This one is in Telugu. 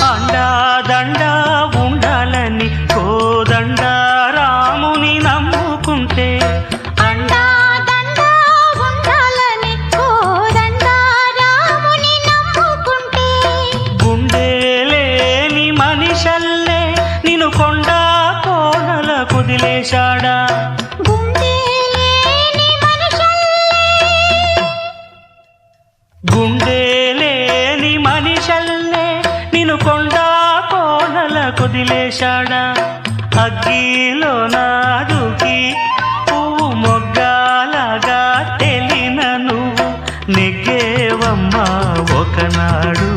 అండా దండా ఉండాలని కోదండ రాముని నమ్ముకుంటే అండా దండా ఉండాలని కోదండ రాముని నమ్ముకుంటే గుండె లేని మనిషల్లే నిన్ను కొండా కోనల కుదిలేశాడా గుండె లేని మనిషల్లే నిన్ను కొండా కోనల కుదిలేశాడా అగ్గిలో నాదుకి పువ్వు మొగ్గాలగా తెలిన నువ్వు నెగ్గేవమ్మా ఒకనాడు